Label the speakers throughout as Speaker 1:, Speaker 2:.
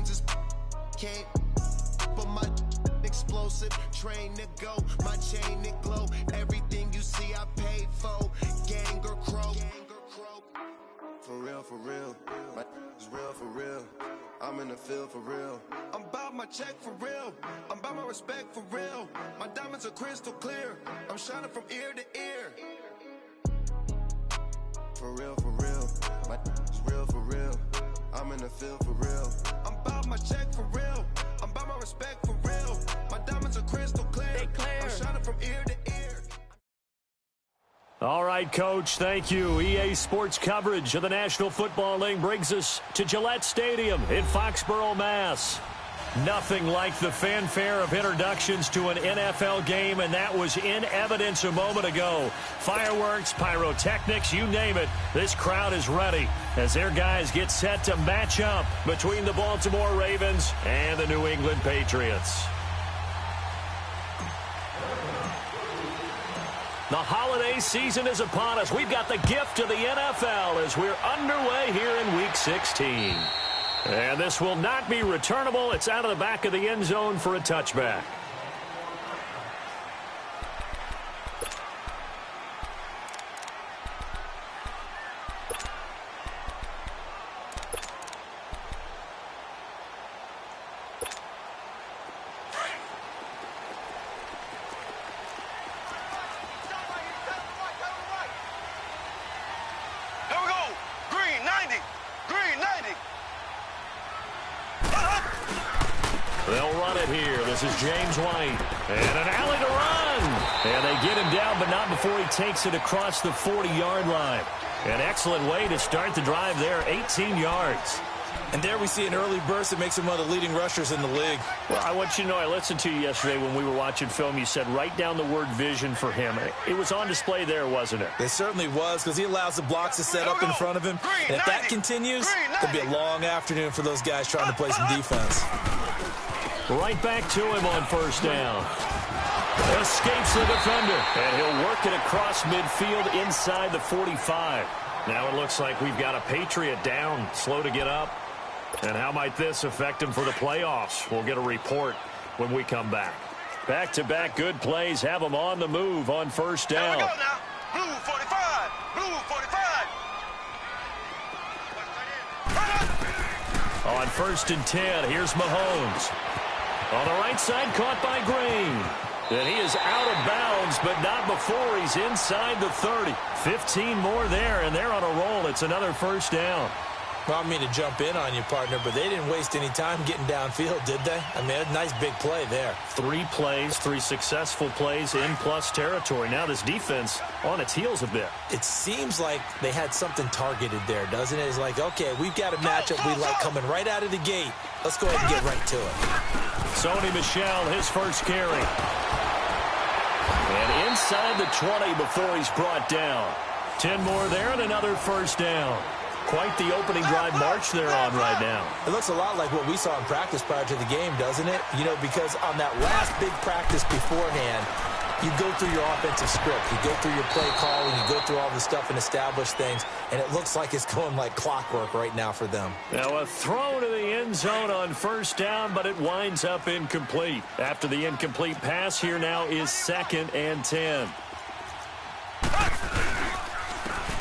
Speaker 1: just can't. But my explosive, train to go, my chain it glow. Everything you see I paid for, gang or crow. For real, my is real for real. I'm in the field for real. I'm about my check for real. I'm about my respect for real. My diamonds are crystal clear. I'm shining from ear to ear. For real, my is real for real. I'm in the field for real. I'm about my check for real. I'm about my respect for real. My diamonds are crystal clear. I'm shining from ear to ear.
Speaker 2: All right, Coach, thank you. EA Sports coverage of the National Football League brings us to Gillette Stadium in Foxborough, Mass. Nothing like the fanfare of introductions to an NFL game, and that was in evidence a moment ago. Fireworks, pyrotechnics, you name it. This crowd is ready as their guys get set to match up between the Baltimore Ravens and the New England Patriots. The holiday season is upon us. We've got the gift of the NFL as we're underway here in Week 16. And this will not be returnable. It's out of the back of the end zone for a touchback. They'll run it here. This is James White. And an alley to run. And they get him down, but not before he takes it across the 40-yard line. An excellent way to start the drive there, 18 yards.
Speaker 3: And there we see an early burst that makes him one of the leading rushers in the league.
Speaker 2: Well, I want you to know, I listened to you yesterday when we were watching film. You said write down the word vision for him. It was on display there, wasn't it?
Speaker 3: It certainly was, because he allows the blocks to set up in front of him. And if that continues, it'll be a long afternoon for those guys trying to play some defense.
Speaker 2: Right back to him on first down. Escapes the defender. And he'll work it across midfield inside the 45. Now it looks like we've got a Patriot down, slow to get up. And how might this affect him for the playoffs? We'll get a report when we come back. Back-to-back good plays have him on the move on first down.
Speaker 4: Here we go now. Blue 45. Blue 45.
Speaker 2: On first and 10, here's Mahomes. On the right side, caught by Green. And he is out of bounds, but not before he's inside the 30. 15 more there, and they're on a roll. It's another first down.
Speaker 3: Well, I mean to jump in on you, partner, but they didn't waste any time getting downfield, did they? I mean, a nice big play there.
Speaker 2: 3 plays, 3 successful plays in plus territory. Now this defense on its heels a bit.
Speaker 3: It seems like they had something targeted there, doesn't it? It's like, okay, we've got a matchup we like coming right out of the gate. Let's go ahead and get right to it.
Speaker 2: Sony Michel, his first carry. And inside the 20 before he's brought down. 10 more there and another first down. Quite the opening drive march they're on right now.
Speaker 3: It looks a lot like what we saw in practice prior to the game, doesn't it? You know, because on that last big practice beforehand, you go through your offensive script. You go through your play calling. You go through all the stuff and establish things. And it looks like it's going like clockwork right now for them.
Speaker 2: Now a throw to the end zone on first down, but it winds up incomplete. After the incomplete pass, here now is 2nd and 10.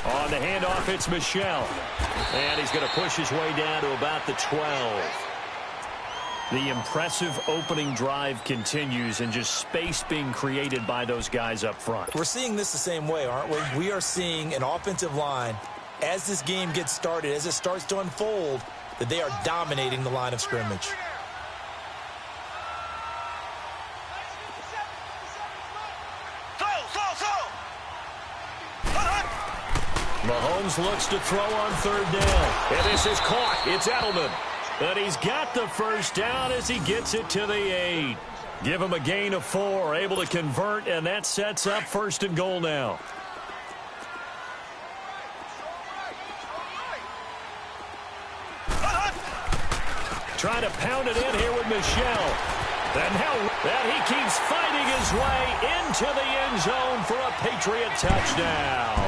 Speaker 2: On the handoff, it's Michel. And he's going to push his way down to about the 12. The impressive opening drive continues, and just space being created by those guys up front.
Speaker 3: We're seeing this the same way, aren't we? We are seeing an offensive line, as this game gets started, as it starts to unfold, that they are dominating the line of scrimmage.
Speaker 2: Mahomes looks to throw on 3rd down. And this is caught. It's Edelman. And he's got the first down as he gets it to the 8. Give him a gain of 4. Able to convert, and that sets up 1st and goal now. Trying to pound it in here with Michel. And now that he keeps fighting his way into the end zone for a Patriot touchdown.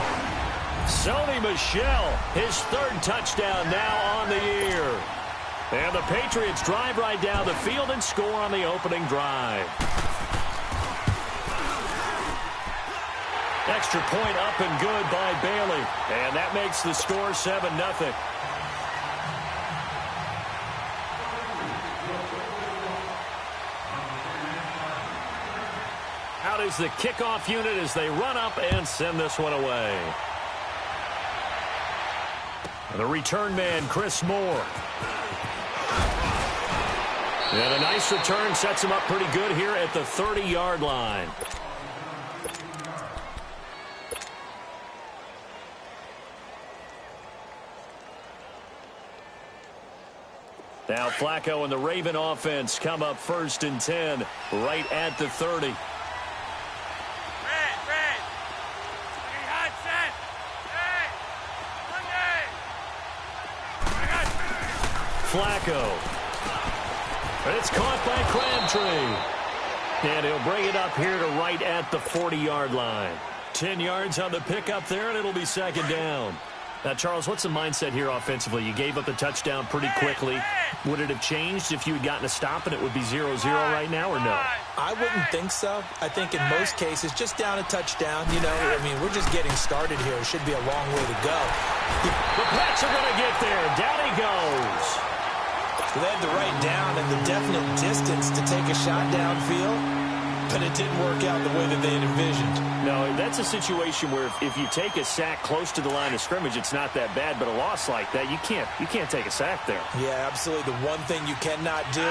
Speaker 2: Sony Michel, his 3rd touchdown now on the year. And the Patriots drive right down the field and score on the opening drive. Extra point up and good by Bailey. And that makes the score 7-0. Out is the kickoff unit as they run up and send this one away. The return man, Chris Moore. And a nice return sets him up pretty good here at the 30-yard line. Now Flacco and the Raven offense come up 1st and 10 right at the 30. Flacco. And it's caught by Crabtree. And he'll bring it up here to right at the 40-yard line. 10 yards on the pickup there, and it'll be 2nd down. Now, Charles, what's the mindset here offensively? You gave up the touchdown pretty quickly. Would it have changed if you had gotten a stop and it would be 0-0 right now, or no?
Speaker 3: I wouldn't think so. I think in most cases, just down a touchdown, you know, I mean, we're just getting started here. It should be a long way to go.
Speaker 2: The Pats are going to get there. Down he goes.
Speaker 3: They had the right down and the definite distance to take a shot downfield, but it didn't work out the way that they had envisioned.
Speaker 2: No, that's a situation where if you take a sack close to the line of scrimmage, it's not that bad, but a loss like that, you can't take a sack there.
Speaker 3: Yeah, absolutely. The one thing you cannot do,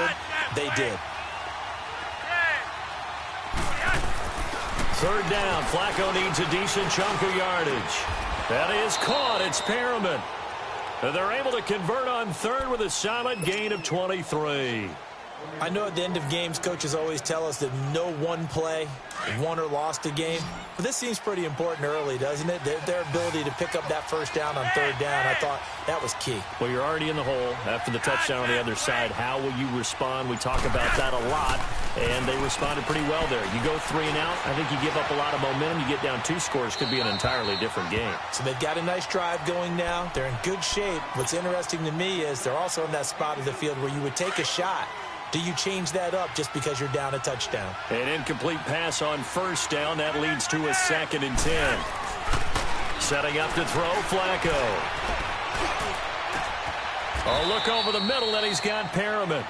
Speaker 3: they did.
Speaker 2: 3rd down. Flacco needs a decent chunk of yardage. That is caught. It's Perriman. And they're able to convert on 3rd with a solid gain of 23.
Speaker 3: I know at the end of games, coaches always tell us that no one play won or lost a game. But this seems pretty important early, doesn't it? Their ability to pick up that 1st down on 3rd down, I thought that was key.
Speaker 2: Well, you're already in the hole after the touchdown on the other side. How will you respond? We talk about that a lot, and they responded pretty well there. You go 3 and out, I think you give up a lot of momentum. You get down 2 scores, could be an entirely different game.
Speaker 3: So they've got a nice drive going now. They're in good shape. What's interesting to me is they're also in that spot of the field where you would take a shot. Do you change that up just because you're down a touchdown?
Speaker 2: An incomplete pass on 1st down. That leads to a 2nd and 10. Setting up to throw, Flacco. A look over the middle, and he's got Perriman.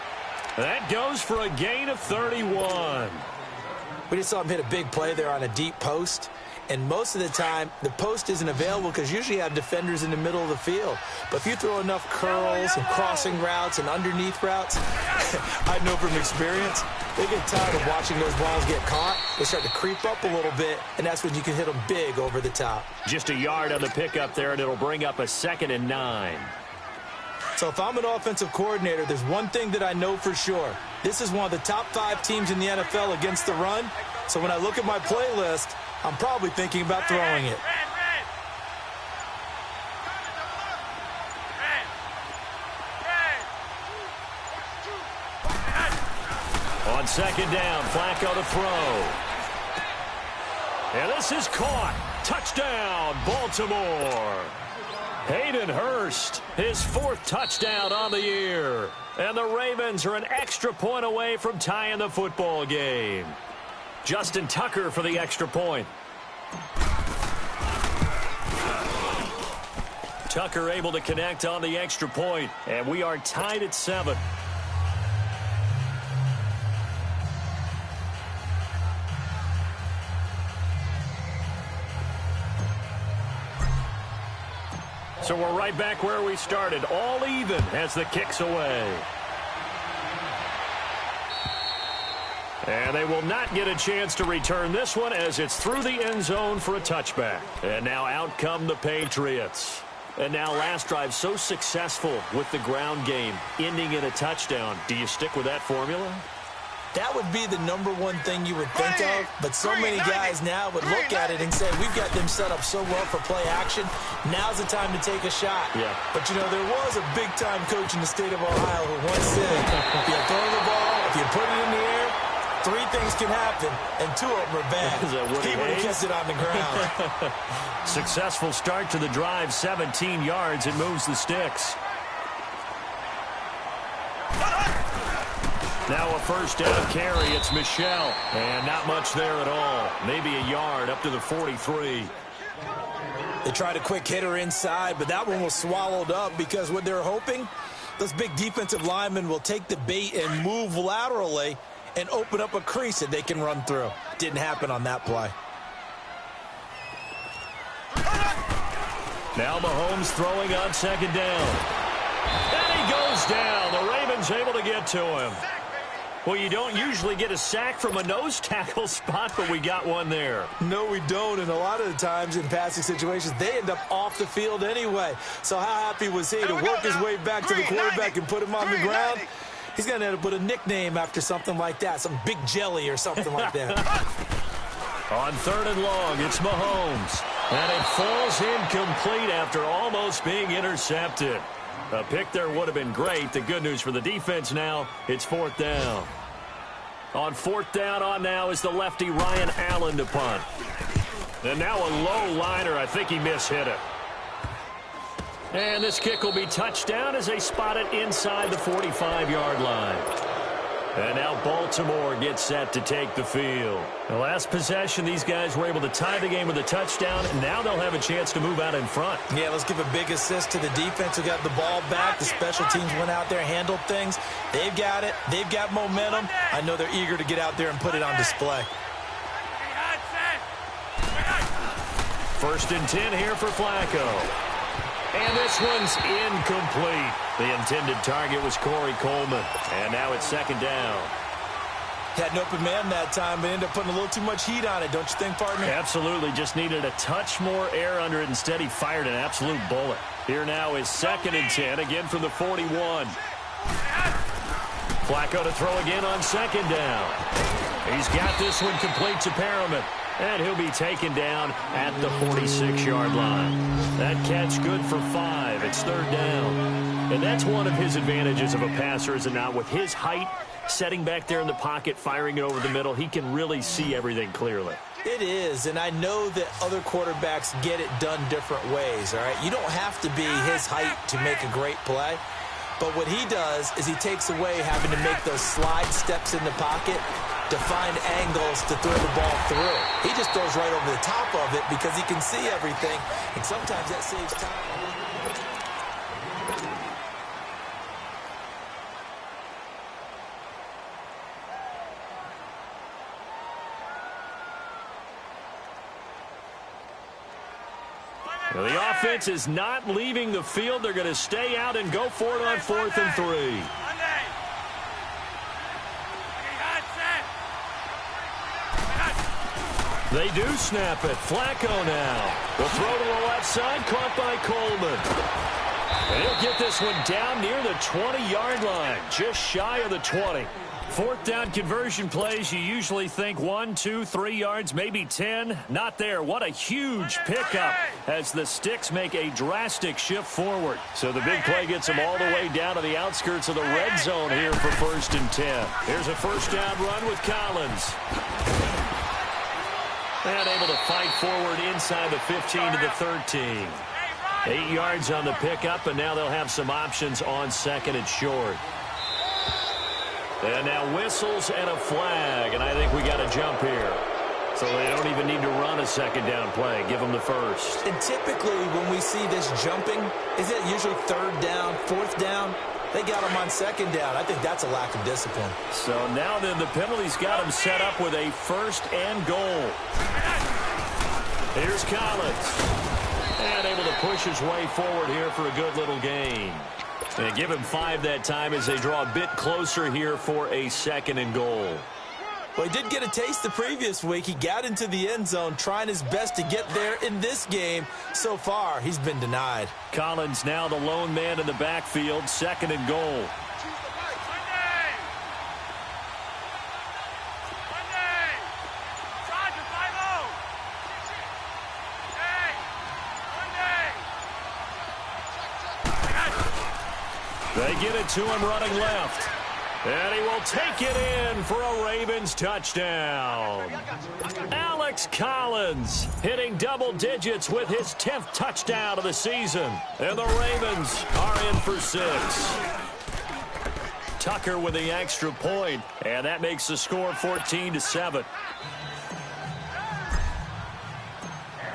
Speaker 2: That goes for a gain of 31.
Speaker 3: We just saw him hit a big play there on a deep post. And most of the time, the post isn't available because usually you have defenders in the middle of the field. But if you throw enough curls and crossing routes and underneath routes, I know from experience, they get tired of watching those balls get caught. They start to creep up a little bit, and that's when you can hit them big over the top.
Speaker 2: Just a yard on the pickup there, and it'll bring up a 2nd and 9.
Speaker 3: So if I'm an offensive coordinator, there's one thing that I know for sure. This is one of the top 5 teams in the NFL against the run. So when I look at my playlist, I'm probably thinking about throwing it.
Speaker 2: On 2nd down, Flacco to throw. And this is caught. Touchdown, Baltimore. Hayden Hurst, his 4th touchdown on the year. And the Ravens are an extra point away from tying the football game. Justin Tucker for the extra point. Tucker able to connect on the extra point, and we are tied at 7. So we're right back where we started, all even as the kick's away. And they will not get a chance to return this one as it's through the end zone for a touchback. And now out come the Patriots. And now last drive so successful with the ground game, ending in a touchdown. Do you stick with that formula?
Speaker 3: That would be the #1 thing you would think of, but so many guys now would look at it and say, we've got them set up so well for play action. Now's the time to take a shot.
Speaker 2: Yeah.
Speaker 3: But, you know, there was a big-time coach in the state of Ohio who once said, if you throw the ball, if you put it in the air, 3 things can happen, and 2 of them are bad. He would have kept it on the ground.
Speaker 2: Successful start to the drive, 17 yards. It moves the sticks. Now a first down carry. It's Michel. And not much there at all. Maybe a yard up to the 43.
Speaker 3: They tried a quick hitter inside, but that one was swallowed up because what they're hoping, those big defensive linemen will take the bait and move laterally and open up a crease that they can run through. Didn't happen on that play.
Speaker 2: Now Mahomes throwing on second down. And he goes down. The Ravens able to get to him. Well, you don't usually get a sack from a nose tackle spot, but we got one there.
Speaker 3: No, we don't, and a lot of the times in passing situations, they end up off the field anyway. So how happy was he to work his way back to the quarterback and put him on the ground? He's going to have to put a nickname after something like that, some Big Jelly or something like that.
Speaker 2: On third and long, it's Mahomes. And it falls incomplete after almost being intercepted. A pick there would have been great. The good news for the defense now, it's fourth down. On fourth down on now is the lefty Ryan Allen to punt. And now a low liner. I think he mishit it. And this kick will be touchdown as they spot it inside the 45-yard line. And now Baltimore gets set to take the field. The last possession, these guys were able to tie the game with a touchdown, and now they'll have a chance to move out in front.
Speaker 3: Yeah, let's give a big assist to the defense who got the ball back. The special teams went out there, handled things. They've got it. They've got momentum. I know they're eager to get out there and put it on display.
Speaker 2: First and 10 here for Flacco. And this one's incomplete. The intended target was Corey Coleman. And now it's second down.
Speaker 3: Had an open man that time, but ended up putting a little too much heat on it, don't you think, partner?
Speaker 2: Absolutely. Just needed a touch more air under it. Instead, he fired an absolute bullet. Here now is second and 10, again from the 41. Flacco to throw again on second down. He's got this one complete to Perriman. And he'll be taken down at the 46-yard line. That catch good for 5. It's third down. And that's one of his advantages of a passer, is it not? With his height, setting back there in the pocket, firing it over the middle, he can really see everything clearly.
Speaker 3: It is, and I know that other quarterbacks get it done different ways, all right? You don't have to be his height to make a great play. But what he does is he takes away having to make those slide steps in the pocket to find angles to throw the ball through. He just throws right over the top of it because he can see everything, and sometimes that saves time.
Speaker 2: Well, the offense is not leaving the field. They're going to stay out and go for it on 4th and 3. They do snap it. Flacco now. The throw to the left side, caught by Coleman. And he'll get this one down near the 20-yard line, just shy of the 20. Fourth down conversion plays, you usually think 1, 2, 3 yards, maybe 10. Not there. What a huge pickup as the sticks make a drastic shift forward. So the big play gets them all the way down to the outskirts of the red zone here for first and 10. Here's a first down run with Collins. And able to fight forward inside the 15 to the 13. 8 yards on the pickup, and now they'll have some options on second and short. And now whistles and a flag, and I think we got a jump here. So they don't even need to run a second down play. Give them the first.
Speaker 3: And typically when we see this jumping, is it usually third down, fourth down? They got him on second down. I think that's a lack of discipline.
Speaker 2: So now then the penalty's got him set up with a first and goal. Here's Collins. And able to push his way forward here for a good little gain. And give him 5 that time as they draw a bit closer here for a second and goal.
Speaker 3: Well, he did get a taste the previous week. He got into the end zone trying his best to get there in this game. So far, he's been denied.
Speaker 2: Collins now the lone man in the backfield, second and goal. They get it to him running left. And he will take it in for a Ravens touchdown. Alex Collins hitting double digits with his 10th touchdown of the season. And the Ravens are in for 6. Tucker with the extra point, and that makes the score 14-7.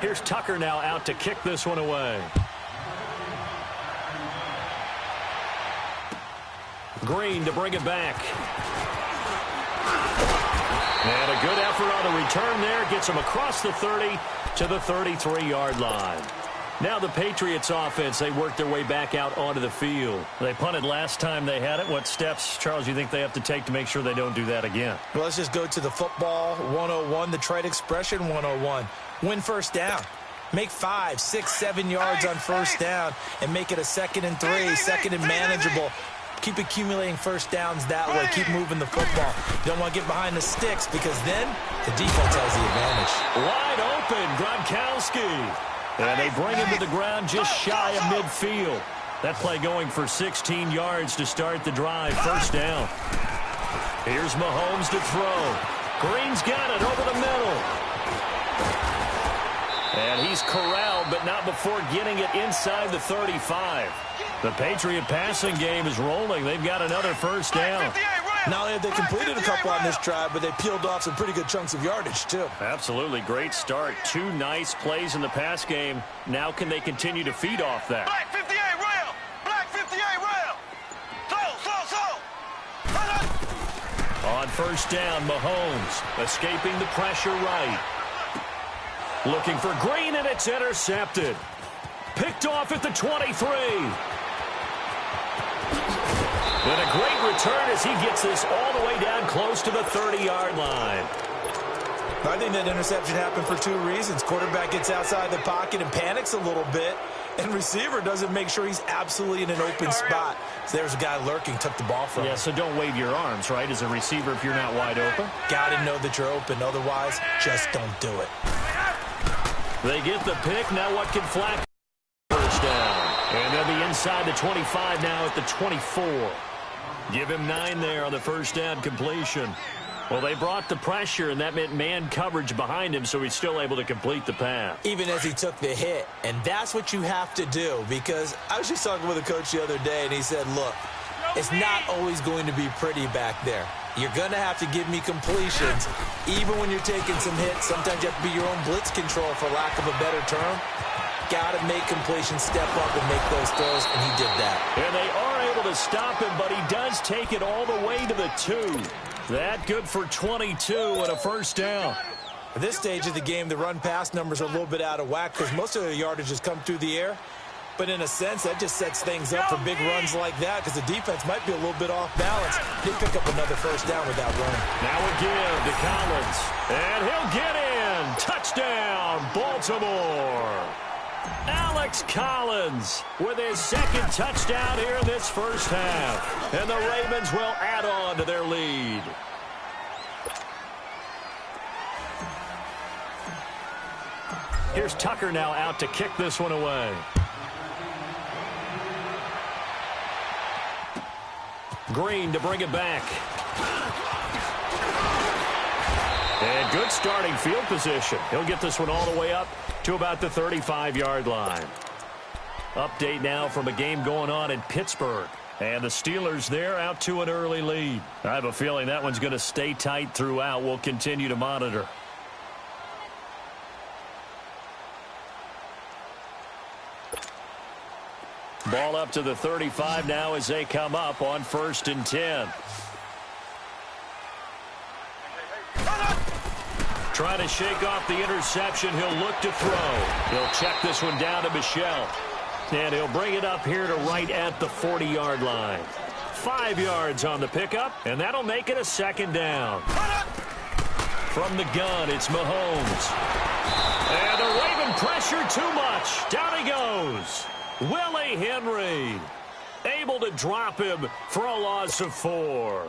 Speaker 2: Here's Tucker now out to kick this one away. Green to bring it back. And a good effort on the return there. Gets him across the 30 to the 33-yard line. Now the Patriots offense, they work their way back out onto the field. They punted last time they had it. What steps, Charles, you think they have to take to make sure they don't do that again?
Speaker 3: Well, let's just go to the football 101, the trade expression 101. Win first down. Make 5, 6, 7 yards on first down and make it a 2nd and 3, 2nd and manageable. Keep accumulating first downs that way. Keep moving the football. You don't want to get behind the sticks because then the defense has the advantage.
Speaker 2: Wide open, Gronkowski. And they bring him to the ground just shy of midfield. That play going for 16 yards to start the drive. First down. Here's Mahomes to throw. Green's got it over the middle. And he's corralled, but not before getting it inside the 35. The Patriot passing game is rolling. They've got another first down.
Speaker 3: Not only have they completed a couple on this drive, but they peeled off some pretty good chunks of yardage, too.
Speaker 2: Absolutely. Great start. 2 nice plays in the pass game. Now can they continue to feed off that?
Speaker 4: Black 58 rail. Black 58 rail. So.
Speaker 2: On first down, Mahomes escaping the pressure right. Looking for Green, and it's intercepted. Picked off at the 23. And a great return as he gets this all the way down close to the 30-yard line.
Speaker 3: I think that interception happened for 2 reasons. Quarterback gets outside the pocket and panics a little bit, and receiver doesn't make sure he's absolutely in an open spot. So there's a guy lurking, took the ball from him.
Speaker 2: Yeah, so don't wave your arms, right, as a receiver if you're not wide open.
Speaker 3: Got to know that you're open. Otherwise, just don't do it.
Speaker 2: They get the pick. Now what can Flack? First down. And they'll be inside the 25 now at the 24. Give him 9 there on the first down completion. Well, they brought the pressure, and that meant man coverage behind him, so he's still able to complete the pass.
Speaker 3: Even as he took the hit. And that's what you have to do, because I was just talking with a coach the other day, and he said, look, it's not always going to be pretty back there. You're going to have to give me completions. Even when you're taking some hits, sometimes you have to be your own blitz control, for lack of a better term. Got to make completions, step up and make those throws, and he did that.
Speaker 2: And they are able to stop him, but he does take it all the way to the 2. That good for 22 and a first down.
Speaker 3: At this stage of the game, the run-pass numbers are a little bit out of whack because most of their yardage has come through the air. But in a sense, that just sets things up for big runs like that because the defense might be a little bit off balance. They pick up another first down without running.
Speaker 2: Now a give to Collins. And he'll get in. Touchdown, Baltimore. Alex Collins with his 2nd touchdown here in this first half. And the Ravens will add on to their lead. Here's Tucker now out to kick this one away. Green to bring it back. And good starting field position. He'll get this one all the way up to about the 35-yard line. Update now from a game going on in Pittsburgh. And the Steelers there out to an early lead. I have a feeling that one's going to stay tight throughout. We'll continue to monitor. Ball up to the 35 now as they come up on 1st and 10. Trying to shake off the interception. He'll look to throw. He'll check this one down to Michel. And he'll bring it up here to right at the 40-yard line. 5 yards on the pickup, and that'll make it a 2nd down. From the gun, it's Mahomes. And they're waving pressure too much. Down he goes. Willie Henry able to drop him for a loss of 4.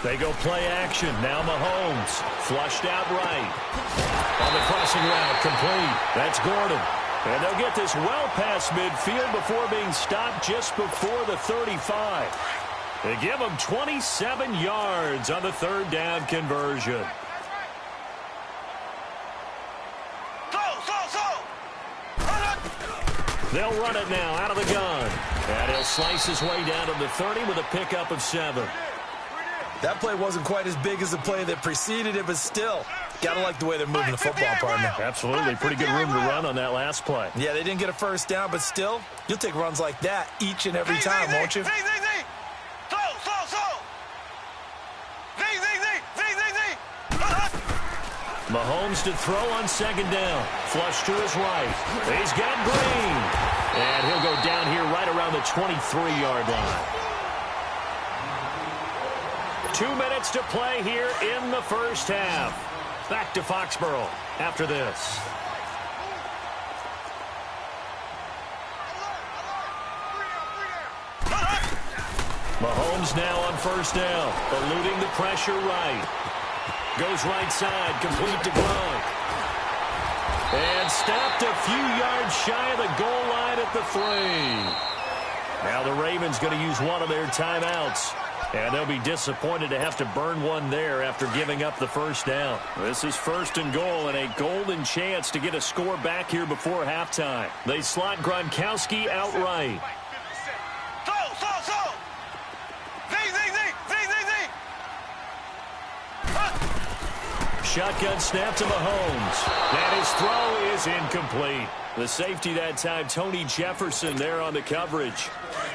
Speaker 2: They go play action. Now Mahomes flushed out right. On the crossing route, complete. That's Gordon. And they'll get this well past midfield before being stopped just before the 35. They give him 27 yards on the 3rd down conversion. They'll run it now out of the gun. And he'll slice his way down to the 30 with a pickup of 7.
Speaker 3: That play wasn't quite as big as the play that preceded it, but still, got to like the way they're moving the football, partner.
Speaker 2: Absolutely. Pretty good room to run on that last play.
Speaker 3: Yeah, they didn't get a first down, but still, you'll take runs like that each and every time, won't you?
Speaker 2: Mahomes to throw on second down. Flush to his right. He's got Green. And he'll go down here right around the 23-yard line. 2 minutes to play here in the first half. Back to Foxborough after this. Mahomes now on first down, eluding the pressure right. Goes right side, complete to Gronk. And stopped a few yards shy of the goal line at the 3. Now the Ravens going to use one of their timeouts. And they'll be disappointed to have to burn one there after giving up the first down. This is first and goal and a golden chance to get a score back here before halftime. They slot Gronkowski outright. Shotgun snap to Mahomes. And his throw is incomplete. The safety that time, Tony Jefferson there on the coverage.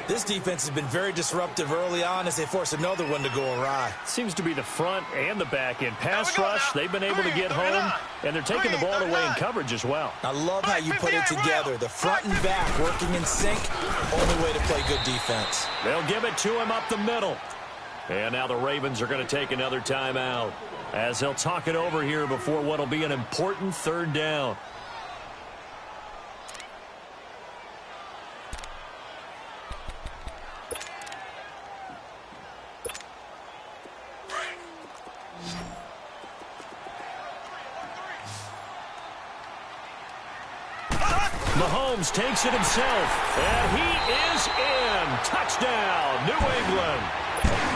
Speaker 3: This defense has been very disruptive early on as they force another one to go awry.
Speaker 2: Seems to be the front and the back end. Pass rush, they've been able to get home, and they're taking the ball away in coverage as well.
Speaker 3: I love how you put it together. The front and back working in sync. Only way to play good defense.
Speaker 2: They'll give it to him up the middle. And now the Ravens are going to take another timeout as they'll talk it over here before what will be an important third down. Mahomes takes it himself, and he is in. Touchdown, New England.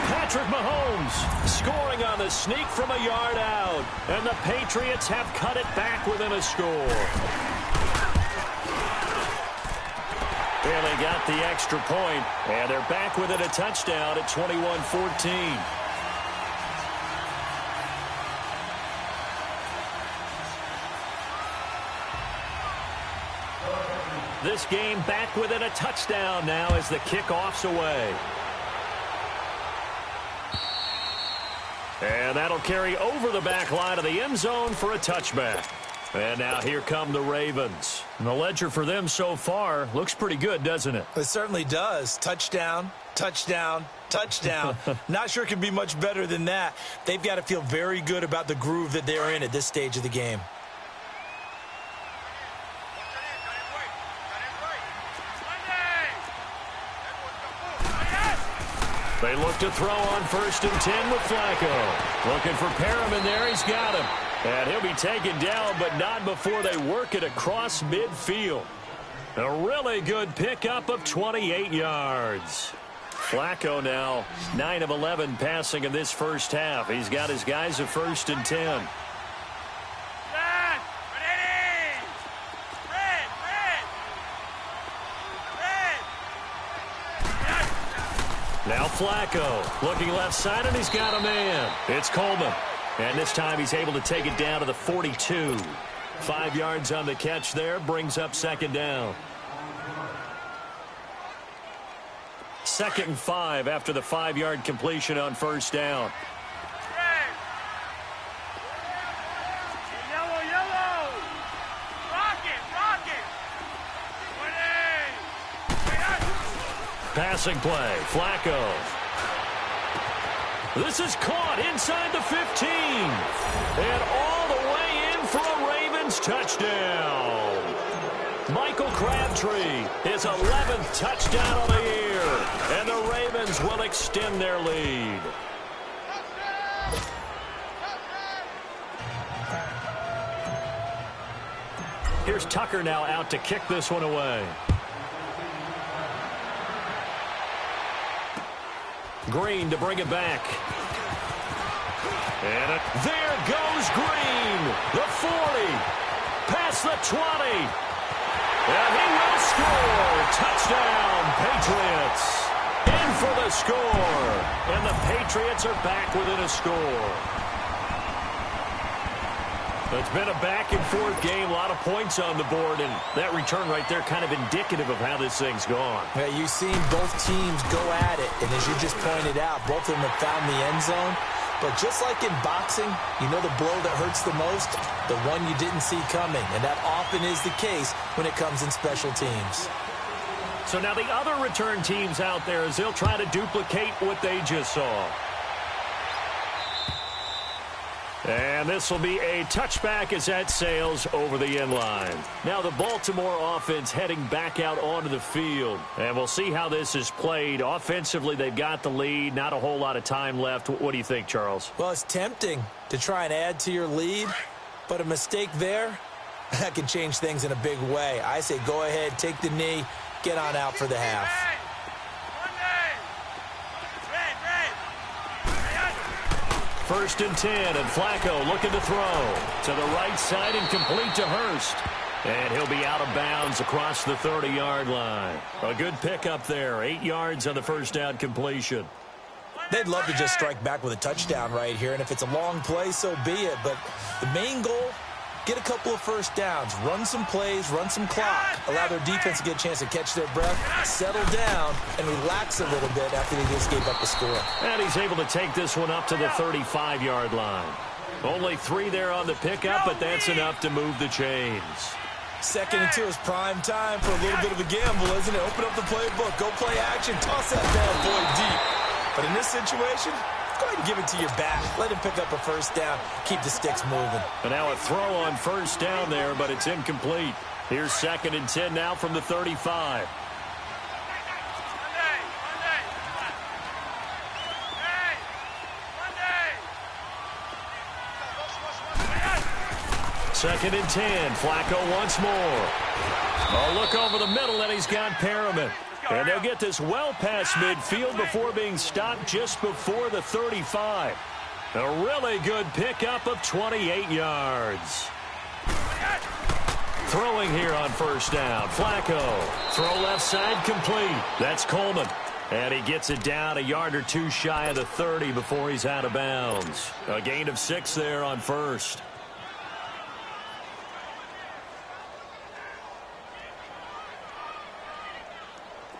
Speaker 2: Patrick Mahomes scoring on the sneak from a yard out, and the Patriots have cut it back within a score. Well, they got the extra point, and they're back within a touchdown at 21-14. This game back within a touchdown now as the kickoff's away. And that'll carry over the back line of the end zone for a touchback. And now here come the Ravens. And the ledger for them so far looks pretty good, doesn't it?
Speaker 3: It certainly does. Touchdown, touchdown, touchdown. Not sure it can be much better than that. They've got to feel very good about the groove that they're in at this stage of the game.
Speaker 2: They look to throw on 1st and 10 with Flacco. Looking for Perriman there. He's got him. And he'll be taken down, but not before they work it across midfield. A really good pickup of 28 yards. Flacco now 9 of 11 passing in this first half. He's got his guys at 1st and 10. Now Flacco looking left side, and he's got a man. It's Coleman. And this time he's able to take it down to the 42. 5 yards on the catch there, brings up second down. 2nd and 5 after the 5-yard completion on first down. Passing play, Flacco. This is caught inside the 15. And all the way in for a Ravens touchdown. Michael Crabtree, his 11th touchdown of the year. And the Ravens will extend their lead. Here's Tucker now out to kick this one away. Green to bring it back. And there goes Green. The 40. Past the 20. And he will score. Touchdown, Patriots. In for the score. And the Patriots are back within a score. It's been a back-and-forth game, a lot of points on the board, and that return right there kind of indicative of how this thing's gone.
Speaker 3: Yeah, you've seen both teams go at it, and as you just pointed out, both of them have found the end zone. But just like in boxing, you know the blow that hurts the most? The one you didn't see coming, and that often is the case when it comes in special teams.
Speaker 2: So now the other return teams out there as they'll try to duplicate what they just saw. And this will be a touchback as that sails over the end line. Now the Baltimore offense heading back out onto the field. And we'll see how this is played. Offensively, they've got the lead. Not a whole lot of time left. What do you think, Charles?
Speaker 3: Well, it's tempting to try and add to your lead, but a mistake there, that can change things in a big way. I say go ahead, take the knee, get on out for the half.
Speaker 2: First and 10, and Flacco looking to throw. To the right side and complete to Hurst. And he'll be out of bounds across the 30-yard line. A good pickup there. 8 yards on the first down completion.
Speaker 3: They'd love to just strike back with a touchdown right here, and if it's a long play, so be it. But the main goal, get a couple of first downs, run some plays, run some clock, allow their defense to get a chance to catch their breath, settle down, and relax a little bit after they just gave up the score.
Speaker 2: And he's able to take this one up to the 35-yard line. Only 3 there on the pickup, but that's enough to move the chains.
Speaker 3: 2nd and 2 is prime time for a little bit of a gamble, isn't it? Open up the playbook, go play action, toss that bad boy deep. But in this situation, go ahead and give it to your back. Let him pick up a first down. Keep the sticks moving.
Speaker 2: And now a throw on first down there, but it's incomplete. Here's 2nd and 10 now from the 35. Second and 10. Flacco once more. A look over the middle, and he's got Perriman. And they'll get this well past midfield before being stopped just before the 35. A really good pickup of 28 yards. Throwing here on first down. Flacco. Throw left side complete. That's Coleman. And he gets it down a yard or 2 shy of the 30 before he's out of bounds. A gain of 6 there on first.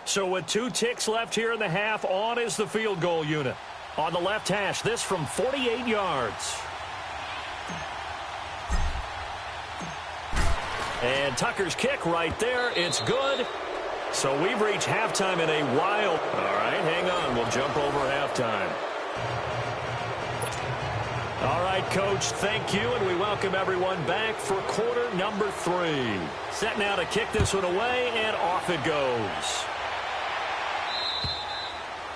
Speaker 2: So with 2 ticks left here in the half, on is the field goal unit. On the left hash, this from 48 yards. And Tucker's kick right there. It's good. So we've reached halftime in a while. All right, hang on. We'll jump over halftime. All right, Coach, thank you, and we welcome everyone back for quarter number 3. Set now to kick this one away, and off it goes.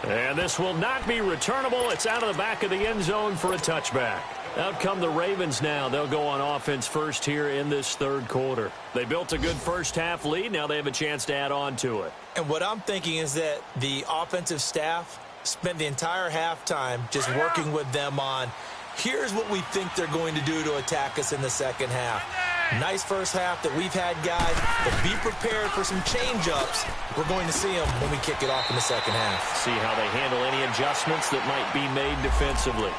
Speaker 2: And this will not be returnable. It's out of the back of the end zone for a touchback. Out come the Ravens now. They'll go on offense first here in this 3rd quarter. They built a good first-half lead. Now they have a chance to add on to it.
Speaker 3: And what I'm thinking is that the offensive staff spent the entire halftime just working with them on, here's what we think they're going to do to attack us in the second half. Nice first half that we've had, guys, but be prepared for some change-ups. We're going to see them when we kick it off in the second half.
Speaker 2: See how they handle any adjustments that might be made defensively.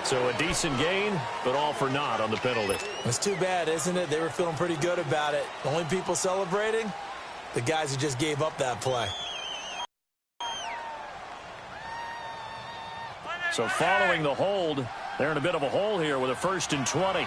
Speaker 2: So a decent gain, but all for naught on the penalty.
Speaker 3: It's too bad, isn't it? They were feeling pretty good about it. The only people celebrating, the guys who just gave up that play.
Speaker 2: So following the hold, they're in a bit of a hole here with a 1st and 20.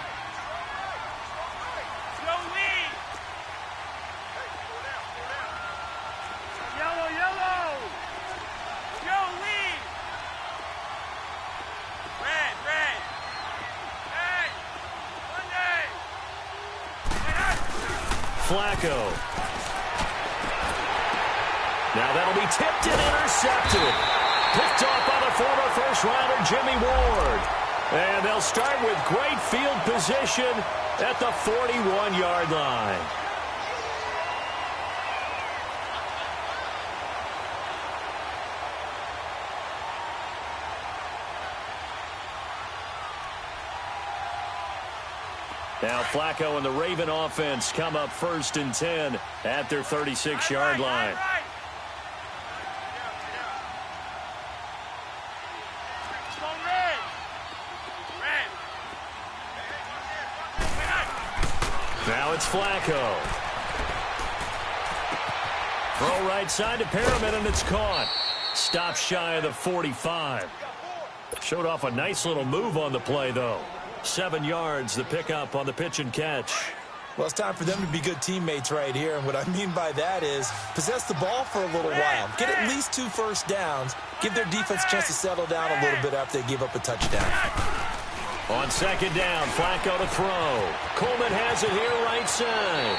Speaker 2: Flacco. Now that'll be tipped and intercepted. Picked off by the former first-rounder Jimmy Ward. And they'll start with great field position at the 41-yard line. Now Flacco and the Raven offense come up 1st and 10 at their 36-yard line. Now it's Flacco. Throw right side to Perriman, and it's caught. Stop shy of the 45. Showed off a nice little move on the play, though. 7 yards, the pickup on the pitch and catch.
Speaker 3: Well, it's time for them to be good teammates right here. And what I mean by that is possess the ball for a little while. Get at least 2 first downs. Give their defense a chance to settle down a little bit after they give up a touchdown.
Speaker 2: On 2nd down, Flacco to throw. Coleman has it here right side.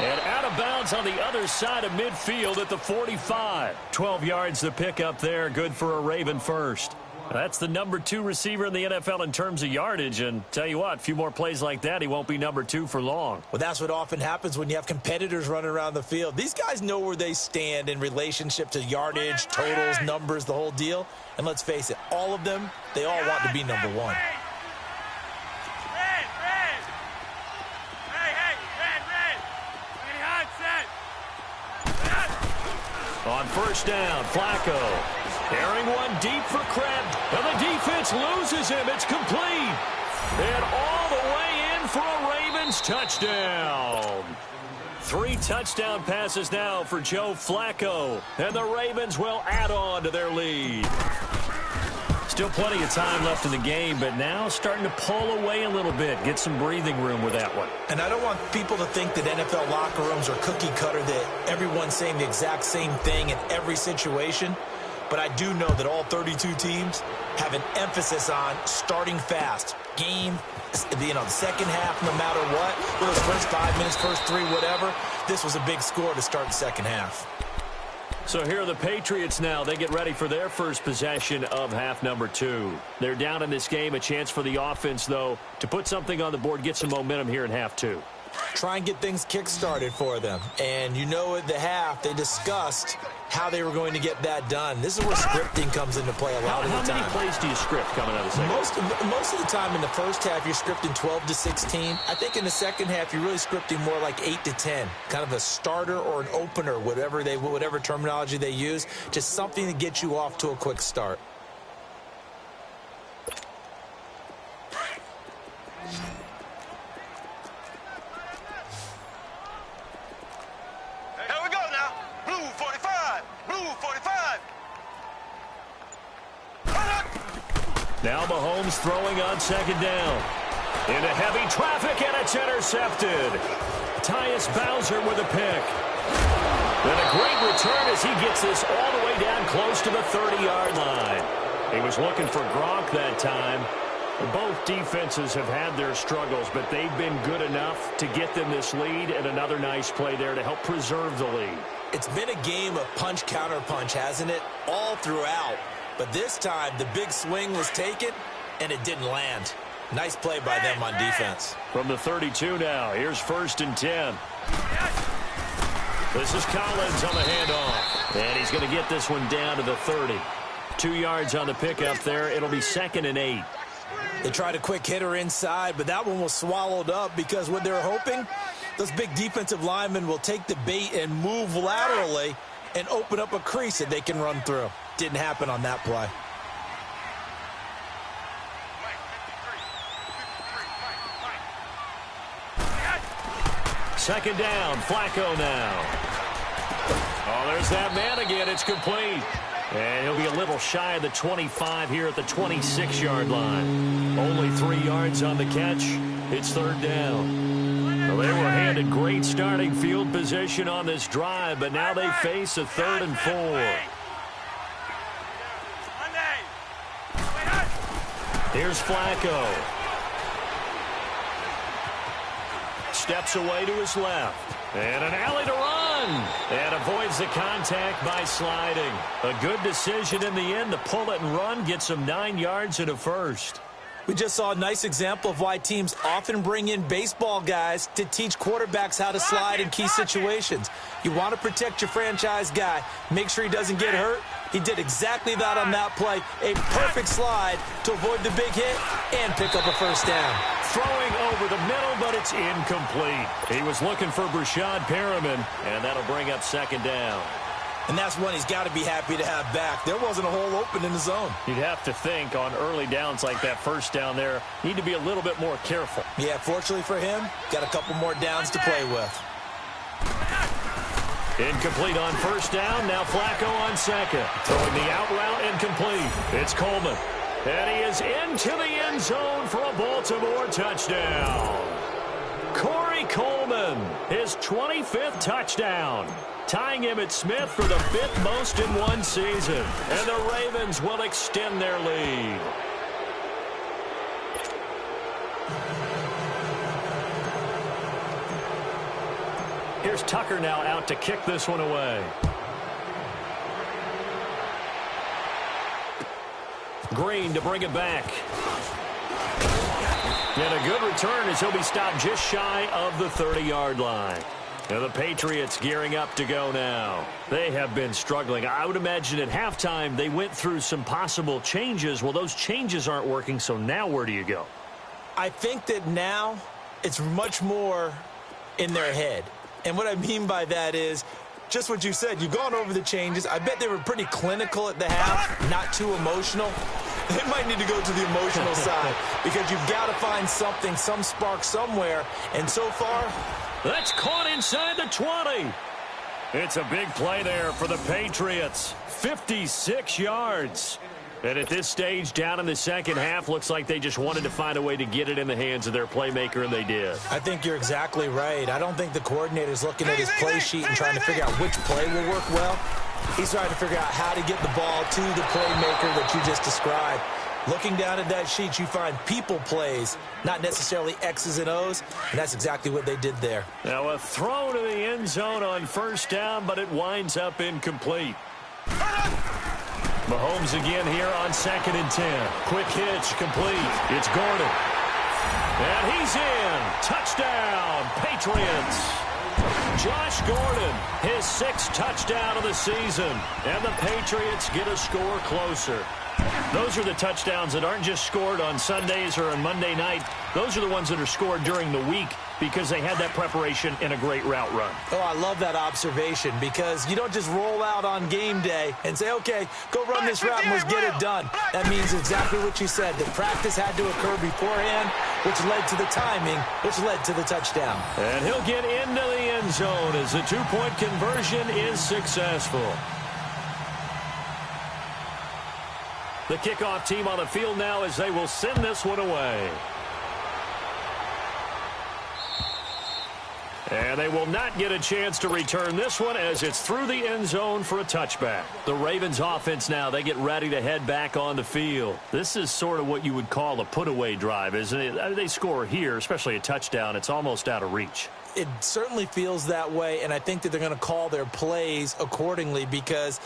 Speaker 2: And out of bounds on the other side of midfield at the 45. 12 yards the pickup there. Good for a Raven first. That's the number 2 receiver in the NFL in terms of yardage. And tell you what, a few more plays like that, he won't be number 2 for long.
Speaker 3: Well, that's what often happens when you have competitors running around the field. These guys know where they stand in relationship to yardage, totals, numbers, the whole deal. And let's face it, all of them, they all want to be number 1.
Speaker 2: On 1st down, Flacco. Airing one deep for Krebs. And the defense loses him. It's complete. And all the way in for a Ravens touchdown. 3 touchdown passes now for Joe Flacco. And the Ravens will add on to their lead. Still plenty of time left in the game, but now starting to pull away a little bit. Get some breathing room with that one.
Speaker 3: And I don't want people to think that NFL locker rooms are cookie cutter, that everyone's saying the exact same thing in every situation. But I do know that all 32 teams have an emphasis on starting fast. Game, the second half, no matter what. Those first 5 minutes, first 3, whatever. This was a big score to start the second half.
Speaker 2: So here are the Patriots now. They get ready for their first possession of half number 2. They're down in this game. A chance for the offense, though, to put something on the board, get some momentum here in half 2.
Speaker 3: Try and get things kick-started for them. And you know at the half, they discussed how they were going to get that done. This is where scripting comes into play a lot of the time.
Speaker 2: How many plays do you script coming out of the second half?
Speaker 3: Most of the time in the first half, you're scripting 12 to 16. I think in the second half, you're really scripting more like 8 to 10. Kind of a starter or an opener, whatever terminology they use. Just something to get you off to a quick start.
Speaker 2: Now Mahomes throwing on 2nd down. Into heavy traffic, and it's intercepted. Tyus Bowser with a pick. And a great return as he gets this all the way down close to the 30-yard line. He was looking for Gronk that time. Both defenses have had their struggles, but they've been good enough to get them this lead, and another nice play there to help preserve the lead.
Speaker 3: It's been a game of punch-counter-punch, hasn't it? All throughout. But this time, the big swing was taken, and it didn't land. Nice play by them on defense.
Speaker 2: From the 32 now, here's 1st and 10. This is Collins on the handoff. And he's going to get this one down to the 30. 2 yards on the pickup there. It'll be 2nd and 8.
Speaker 3: They tried a quick hitter inside, but that one was swallowed up because what they're hoping, those big defensive linemen will take the bait and move laterally and open up a crease that they can run through. Didn't happen on that play.
Speaker 2: Second down, Flacco now. Oh, there's that man again. It's complete. And he'll be a little shy of the 25 here at the 26-yard line. Only 3 yards on the catch. It's 3rd down. Well, they were handed great starting field position on this drive, but now they face a 3rd and 4. Here's Flacco. Steps away to his left. And an alley to run. And avoids the contact by sliding. A good decision in the end to pull it and run. Gets him 9 yards and a first.
Speaker 3: We just saw a nice example of why teams often bring in baseball guys to teach quarterbacks how to slide in key situations. You want to protect your franchise guy. Make sure he doesn't get hurt. He did exactly that on that play. A perfect slide to avoid the big hit and pick up a first down.
Speaker 2: Throwing over the middle, but it's incomplete. He was looking for Brashad Perriman, and that'll bring up second down.
Speaker 3: And that's one he's got to be happy to have back. There wasn't a hole open in the zone.
Speaker 2: You'd have to think on early downs like that first down there, need to be a little bit more careful.
Speaker 3: Yeah, fortunately for him, got a couple more downs to play with.
Speaker 2: Incomplete on first down. Now Flacco on second. Throwing the out route incomplete. It's Coleman. And he is into the end zone for a Baltimore touchdown. Corey Coleman, his 25th touchdown, tying Emmitt Smith for the 5th most in one season. And the Ravens will extend their lead. Here's Tucker now out to kick this one away. Green to bring it back. And a good return as he'll be stopped just shy of the 30-yard line. Now the Patriots gearing up to go now. They have been struggling. I would imagine at halftime they went through some possible changes. Well, those changes aren't working, so now where do you go?
Speaker 3: I think that now it's much more in their head. And what I mean by that is just what you said. You've gone over the changes. I bet they were pretty clinical at the half, not too emotional. They might need to go to the emotional side because you've got to find something, some spark somewhere. And so far,
Speaker 2: that's caught inside the 20. It's a big play there for the Patriots. 56 yards. And at this stage, down in the second half, looks like they just wanted to find a way to get it in the hands of their playmaker, and they did.
Speaker 3: I think you're exactly right. I don't think the coordinator's looking at his play sheet and trying to figure out which play will work well. He's trying to figure out how to get the ball to the playmaker that you just described. Looking down at that sheet, you find people plays, not necessarily X's and O's, and that's exactly what they did there.
Speaker 2: Now a throw to the end zone on first down, but it winds up incomplete. Mahomes again here on 2nd and 10. Quick hitch, complete. It's Gordon. And he's in. Touchdown, Patriots. Josh Gordon, his 6th touchdown of the season. And the Patriots get a score closer. Those are the touchdowns that aren't just scored on Sundays or on Monday night. Those are the ones that are scored during the week because they had that preparation and a great route run.
Speaker 3: Oh, I love that observation because you don't just roll out on game day and say, okay, go run this route and let's get it done. That means exactly what you said. The practice had to occur beforehand, which led to the timing, which led to the touchdown.
Speaker 2: And he'll get into the end zone as the 2-point conversion is successful. The kickoff team on the field now as they will send this one away. And they will not get a chance to return this one as it's through the end zone for a touchback. The Ravens offense now, they get ready to head back on the field. This is sort of what you would call a put-away drive, isn't it? They score here, especially a touchdown. It's almost out of reach.
Speaker 3: It certainly feels that way, and I think that they're going to call their plays accordingly because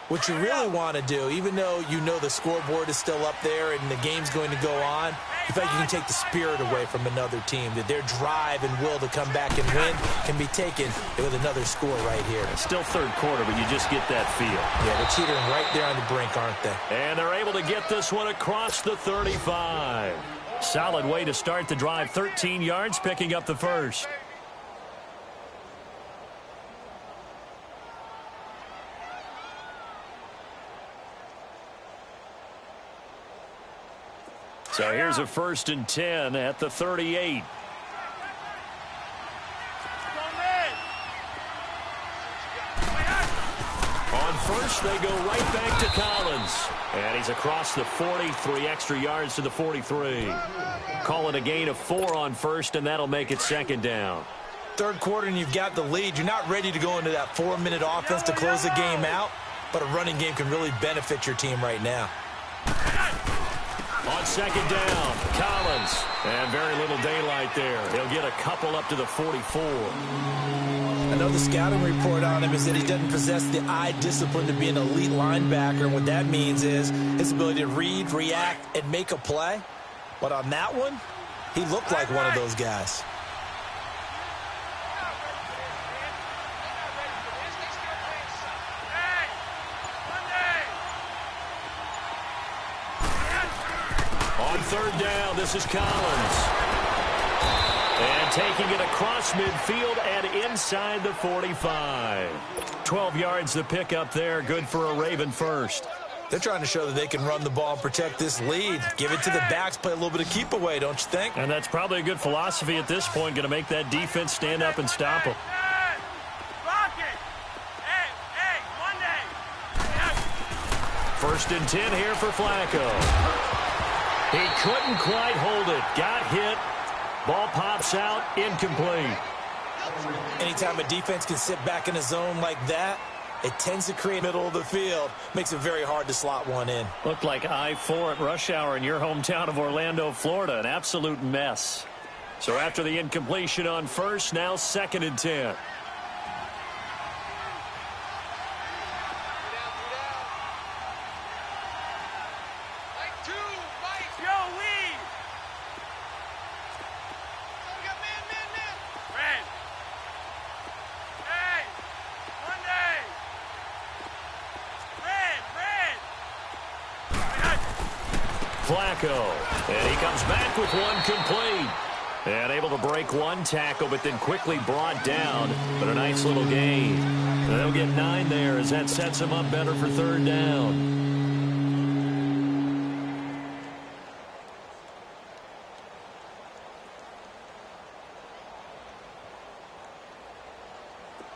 Speaker 3: what you really want to do, even though you know the scoreboard is still up there and the game's going to go on, you feel like you can take the spirit away from another team, that their drive and will to come back and win can be taken with another score right here.
Speaker 2: It's still third quarter, but you just get that feel.
Speaker 3: Yeah, they're teetering right there on the brink, aren't they?
Speaker 2: And they're able to get this one across the 35. Solid way to start the drive, 13 yards, picking up the first. So here's a 1st and 10 at the 38. On first, they go right back to Collins. And he's across the 40, 3 extra yards to the 43. Call it a gain of 4 on first, and that'll make it 2nd down.
Speaker 3: Third quarter, and you've got the lead. You're not ready to go into that 4-minute offense to close the game out, but a running game can really benefit your team right now.
Speaker 2: On 2nd down, Collins. And very little daylight there. He'll get a couple up to the 44.
Speaker 3: Another scouting report on him is that he doesn't possess the eye discipline to be an elite linebacker. And what that means is his ability to read, react, and make a play. But on that one, he looked like one of those guys.
Speaker 2: On 3rd down, this is Collins. taking it across midfield and inside the 45. 12 yards the pick up there. Good for a Raven first.
Speaker 3: They're trying to show that they can run the ball and protect this lead. Give it to the backs, play a little bit of keep away, don't you think?
Speaker 2: And that's probably a good philosophy at this point. Going to make that defense stand up and stop them. First and 10 here for Flacco. He couldn't quite hold it. Got hit. Ball pops out. Incomplete.
Speaker 3: Anytime a defense can sit back in a zone like that, it tends to create middle of the field. Makes it very hard to slot one in.
Speaker 2: Looked like I-4 at rush hour in your hometown of Orlando, Florida. An absolute mess. So after the incompletion on first, now second and 10. Flacco, and he comes back with one complete. And able to break one tackle, but then quickly brought down. But a nice little gain. And they'll get 9 there as that sets him up better for third down.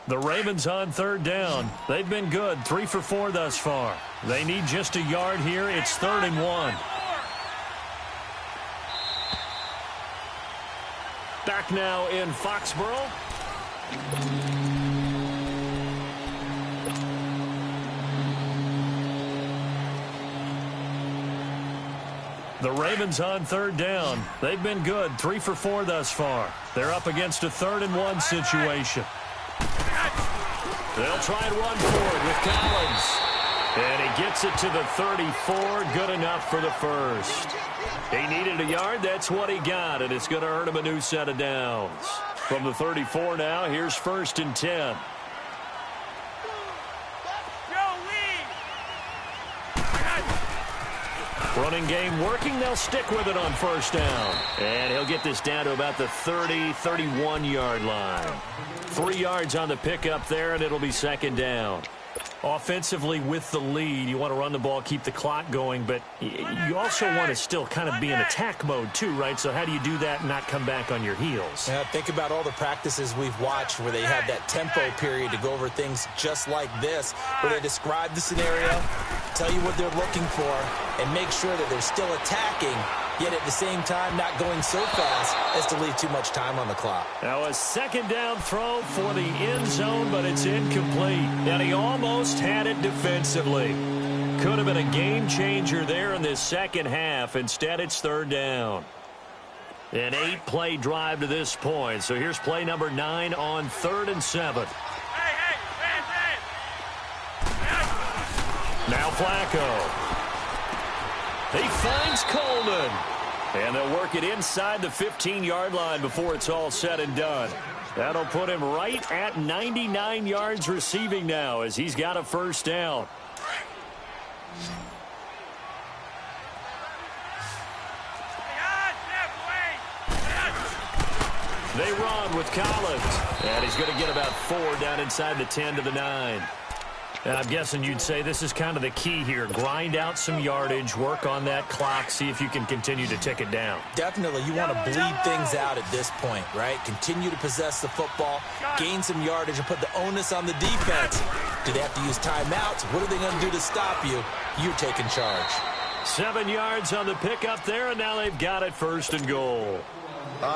Speaker 2: The Ravens on third down. They've been good, 3 for 4 thus far. They need just a yard here. It's 3rd and 1. Back now in Foxborough. The Ravens on third down. They've been good, 3 for 4 thus far. They're up against a 3rd and 1 situation. They'll try and run forward with Collins. And he gets it to the 34. Good enough for the first. He needed a yard. That's what he got. And it's going to earn him a new set of downs. From the 34 now, here's 1st and 10. Running game working. They'll stick with it on first down. And he'll get this down to about the 30, 31-yard line. 3 yards on the pickup there, and it'll be second down. Offensively with the lead, you want to run the ball, keep the clock going, but you also want to still kind of be in attack mode too, right? So how do you do that and not come back on your heels?
Speaker 3: Yeah, think about all the practices we've watched where they have that tempo period to go over things just like this, where they describe the scenario, tell you what they're looking for, and make sure that they're still attacking, yet at the same time not going so fast as to leave too much time on the clock.
Speaker 2: Now a second down throw for the end zone, but it's incomplete. And he almost had it defensively. Could have been a game changer there in this second half. Instead, it's third down. An 8-play drive to this point. So here's play number 9 on 3rd and 7. Now Flacco. He finds Coleman. And they'll work it inside the 15-yard line before it's all said and done. That'll put him right at 99 yards receiving now as he's got a first down. They run with Collins. And he's going to get about 4 down inside the 10 to the 9. And I'm guessing you'd say this is kind of the key here. Grind out some yardage, work on that clock, see if you can continue to tick it down.
Speaker 3: Definitely. You want to bleed things out at this point, right? Continue to possess the football, gain some yardage, and put the onus on the defense. Do they have to use timeouts? What are they going to do to stop you? You're taking charge.
Speaker 2: 7 yards on the pickup there, and now they've got it 1st and goal.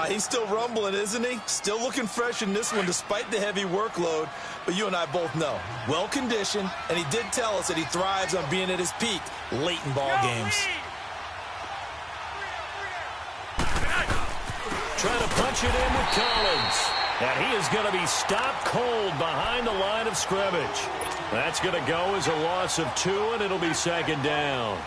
Speaker 3: He's still rumbling, isn't he? Still looking fresh in this one despite the heavy workload. But you and I both know, well-conditioned, and he did tell us that he thrives on being at his peak late in ball games.
Speaker 2: Trying to punch it in with Collins. And he is going to be stopped cold behind the line of scrimmage. That's going to go as a loss of 2, and it'll be second down.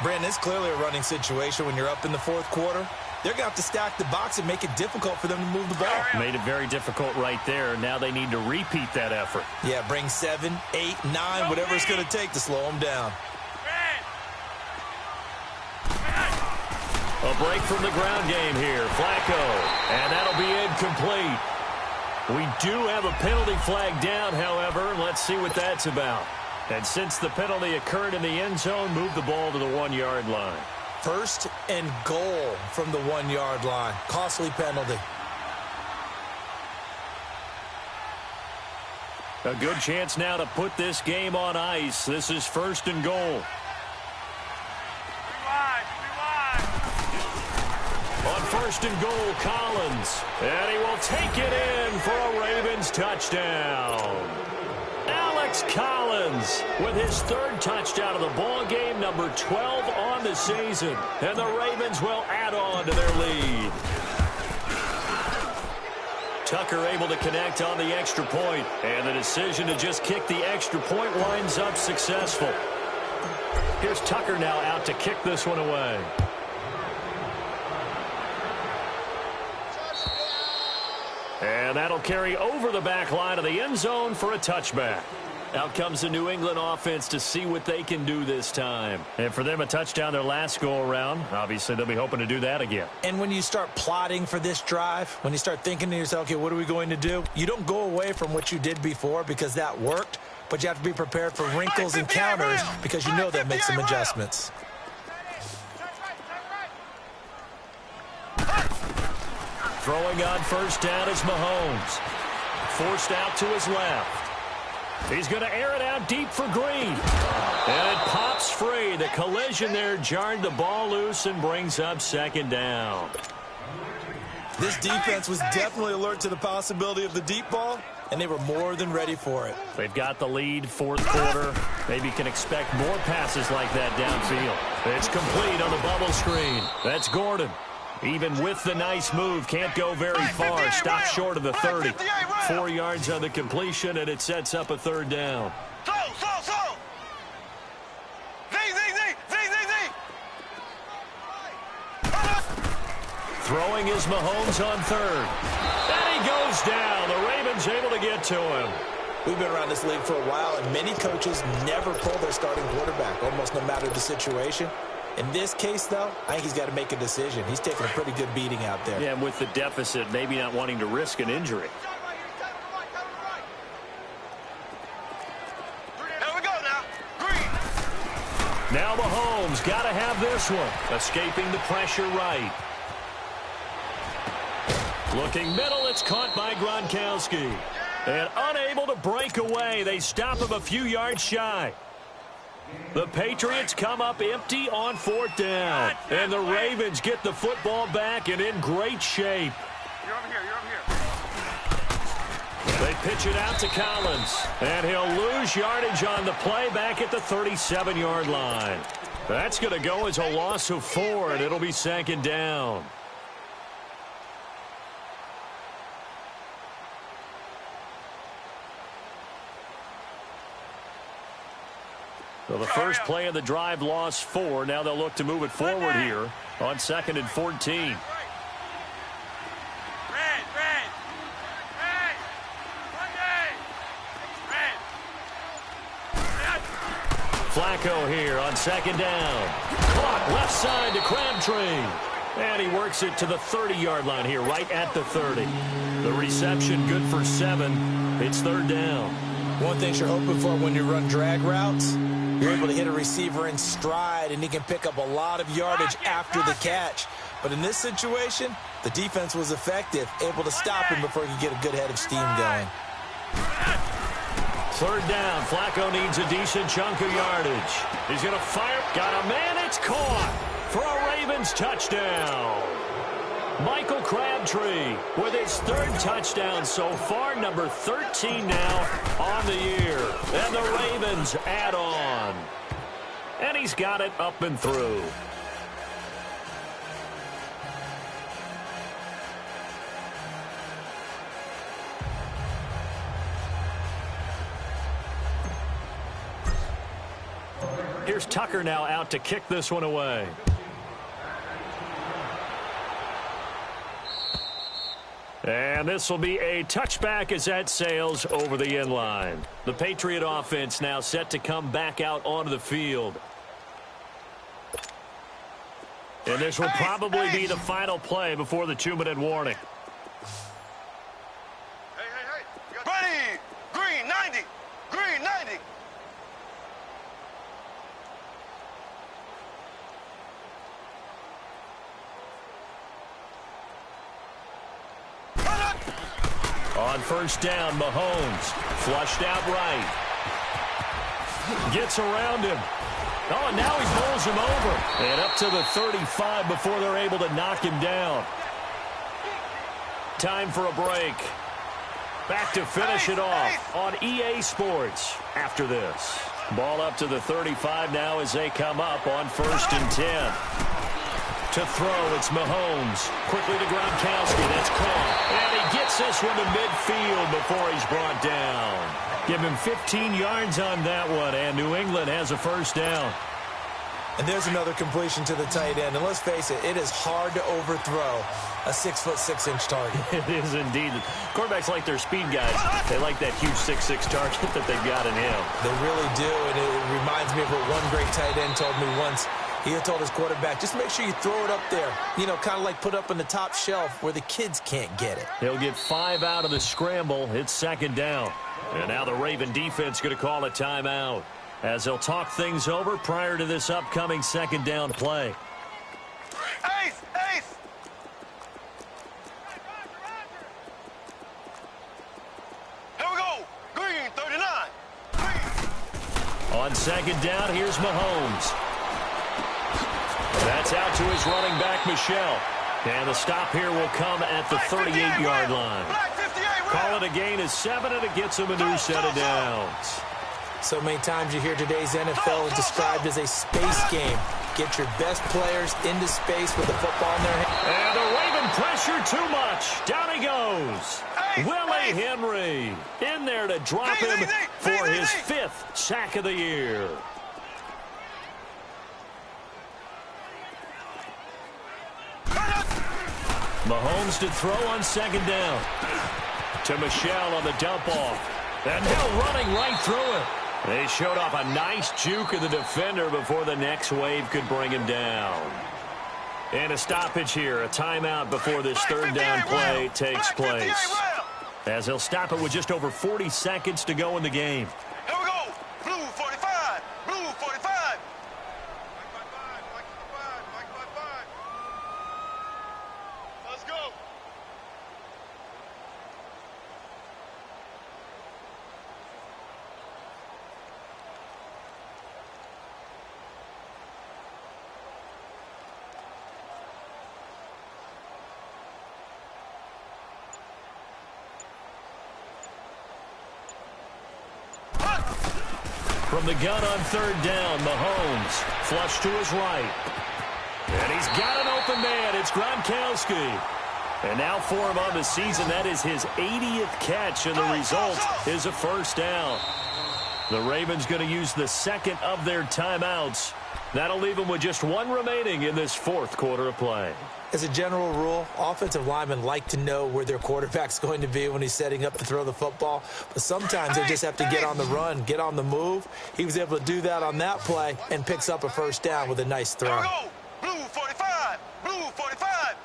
Speaker 3: Brandon, it's clearly a running situation when you're up in the 4th quarter. They're going to have to stack the box and make it difficult for them to move the ball.
Speaker 2: Made it very difficult right there. Now they need to repeat that effort.
Speaker 3: Yeah, bring 7, 8, 9, whatever it's going to take to slow them down.
Speaker 2: A break from the ground game here. Flacco And that'll be incomplete. We do have a penalty flag down, however. Let's see what that's about. And since the penalty occurred in the end zone, move the ball to the 1-yard line.
Speaker 3: First and goal from the 1-yard line. Costly penalty.
Speaker 2: A good chance now to put this game on ice. This is first and goal. On first and goal, Collins. And he will take it in for a Ravens touchdown. Alex Collins with his third touchdown of the ball game, number 12 on the season. And the Ravens will add on to their lead. Tucker able to connect on the extra point, and the decision to just kick the extra point winds up successful. Here's Tucker now out to kick this one away. And that'll carry over the back line of the end zone for a touchback. Out comes the New England offense to see what they can do this time. And for them, a touchdown their last go-around. Obviously, they'll be hoping to do that again.
Speaker 3: And when you start plotting for this drive, when you start thinking to yourself, okay, what are we going to do? You don't go away from what you did before because that worked, but you have to be prepared for wrinkles and counters because you know they'll make some adjustments.
Speaker 2: Throwing on first down is Mahomes. Forced out to his left. He's going to air it out deep for Green. And it pops free. The collision there jarred the ball loose and brings up second down.
Speaker 3: This defense was definitely alert to the possibility of the deep ball, and they were more than ready for it.
Speaker 2: They've got the lead, fourth quarter. Maybe can expect more passes like that downfield. It's complete on the bubble screen. That's Gordon. Even with the nice move, can't go very far. Stopped short of the 30. 4 yards on the completion, and it sets up a third down. Throwing is Mahomes on third. And he goes down. The Ravens able to get to him.
Speaker 3: We've been around this league for a while, and many coaches never pull their starting quarterback, almost no matter the situation. In this case, though, I think he's got to make a decision. He's taking a pretty good beating out there.
Speaker 2: Yeah, and with the deficit, maybe not wanting to risk an injury.
Speaker 4: Here we go now. Green.
Speaker 2: Now Mahomes got to have this one. Escaping the pressure right. Looking middle, it's caught by Gronkowski. And unable to break away, they stop him a few yards shy. The Patriots come up empty on fourth down. And the Ravens get the football back and in great shape.
Speaker 4: You're over here. You're over here.
Speaker 2: They pitch it out to Collins. And he'll lose yardage on the play back at the 37-yard line. That's going to go as a loss of 4, and it'll be second down. Well, the first play of the drive lost 4. Now they'll look to move it forward here on 2nd and 14. Flacco here on 2nd down. Caught left side to Crabtree. And he works it to the 30-yard line here, right at the 30. The reception good for 7. It's third down.
Speaker 3: One thing you're hoping for when you run drag routes, you're able to hit a receiver in stride, and he can pick up a lot of yardage after the catch. But in this situation, the defense was effective, able to stop him before he could get a good head of steam going.
Speaker 2: Third down. Flacco needs a decent chunk of yardage. He's going to fire. Got a man. It's caught for a Ravens touchdown. Michael Crabtree with his third touchdown so far, number 13 now on the year. And the Ravens add on. And he's got it up and through. Here's Tucker now out to kick this one away. And this will be a touchback as that sails over the end line. The Patriot offense now set to come back out onto the field. And this will probably be the final play before the 2-minute warning. On first down, Mahomes flushed out right. Gets around him. Oh, and now he bowls him over. And up to the 35 before they're able to knock him down. Time for a break. Back to finish it off on EA Sports after this. Ball up to the 35 now as they come up on first and 10. To throw, it's Mahomes. Quickly to Gronkowski. That's caught. And he gets this one to midfield before he's brought down. Give him 15 yards on that one, and New England has a first down.
Speaker 3: And there's another completion to the tight end. And let's face it, it is hard to overthrow a 6'6" target.
Speaker 2: It is indeed. Quarterbacks like their speed guys. They like that huge 6'6" target that they've got in him.
Speaker 3: They really do, and it reminds me of what one great tight end told me once. He had told his quarterback, just make sure you throw it up there. You know, kind of like put up on the top shelf where the kids can't get it.
Speaker 2: He'll get 5 out of the scramble. It's second down. And now the Raven defense going to call a timeout as they'll talk things over prior to this upcoming second down play.
Speaker 4: Ace! Ace! Here we go! Green, 39! Green.
Speaker 2: On second down, here's Mahomes. That's out to his running back, Michelle. And the stop here will come at the 38-yard line. Call it a gain of 7, and it gets him a new set of downs.
Speaker 3: So many times you hear today's NFL is described as a space game. Get your best players into space with the football in their hand.
Speaker 2: And the Raven pressure too much. Down he goes. Willie Henry in there to drop him for his 5th sack of the year. Mahomes to throw on second down. To Michelle on the dump off. And now running right through it. They showed off a nice juke of the defender before the next wave could bring him down. And a stoppage here, a timeout before this third down play takes place. As he'll stop it with just over 40 seconds to go in the game.
Speaker 4: Here we go! Blue 45! Blue 45! Let's go!
Speaker 2: From the gun on third down, Mahomes flush to his right. And he's got an open man. It's Gronkowski. And now for him on the season, that is his 80th catch, and the result is a first down. The Ravens going to use the second of their timeouts. That'll leave them with just 1 remaining in this fourth quarter of play.
Speaker 3: As a general rule, offensive linemen like to know where their quarterback's going to be when he's setting up to throw the football. But sometimes they just have to get on the run, get on the move. He was able to do that on that play and picks up a first down with a nice throw.
Speaker 4: Here we go! Blue 45! Blue 45!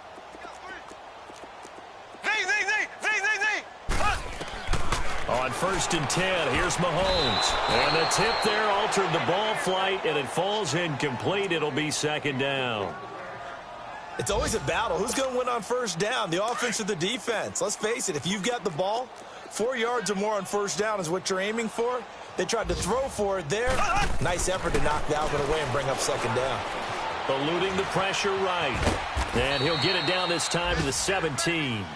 Speaker 2: On first and 10, here's Mahomes. And the tip there altered the ball flight, and it falls incomplete. It'll be second down.
Speaker 3: It's always a battle. Who's going to win on first down, the offense or the defense? Let's face it, if you've got the ball, 4 yards or more on first down is what you're aiming for. They tried to throw for it there. Nice effort to knock that one away and bring up second down.
Speaker 2: Eluding the pressure right. And he'll get it down this time to the 17.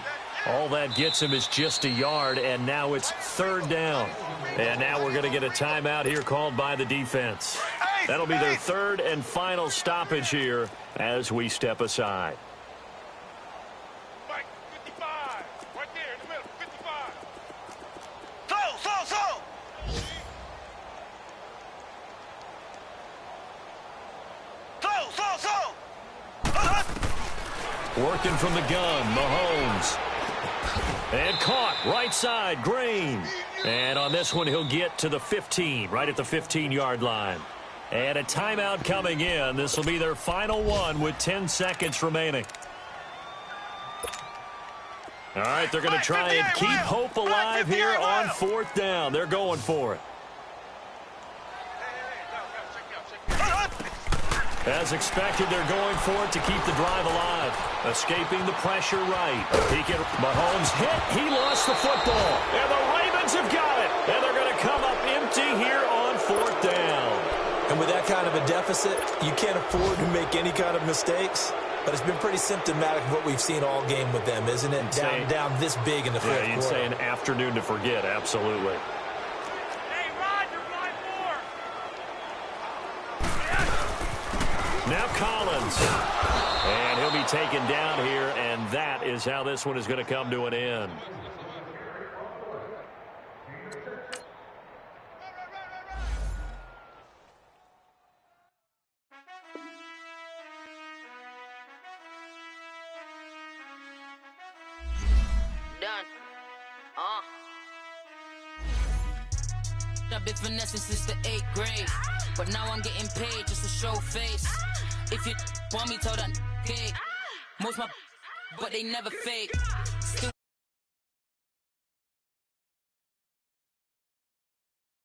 Speaker 2: All that gets him is just a yard, and now it's third down. And now we're going to get a timeout here called by the defense. That'll be their third and final stoppage here as we step aside.
Speaker 4: Mike, 55. Right there in the middle, 55. Slow.
Speaker 2: Working from the gun, Mahomes. And caught, right side, Green. And on this one, he'll get to the 15, right at the 15-yard line. And a timeout coming in. This will be their final one with 10 seconds remaining. All right, they're going to try and keep hope alive here on fourth down. They're going for it. As expected, they're going for it to keep the drive alive. Escaping the pressure right. Mahomes hit. He lost the football. And the Ravens have got it. And they're going to come up empty here on 4th down.
Speaker 3: And with that kind of a deficit, you can't afford to make any kind of mistakes. But it's been pretty symptomatic of what we've seen all game with them, isn't it? Down this big in the fourth quarter.
Speaker 2: Yeah, you'd say an afternoon to forget. Absolutely.
Speaker 4: Hey, Roger, run more.
Speaker 2: Now Collins. And he'll be taken down here, and that is how this one is going to come to an end.
Speaker 5: Done. I've been finessing since the 8th grade, but now I'm getting paid just to show face. If you want me, tell that okay. Most my, but they never fake.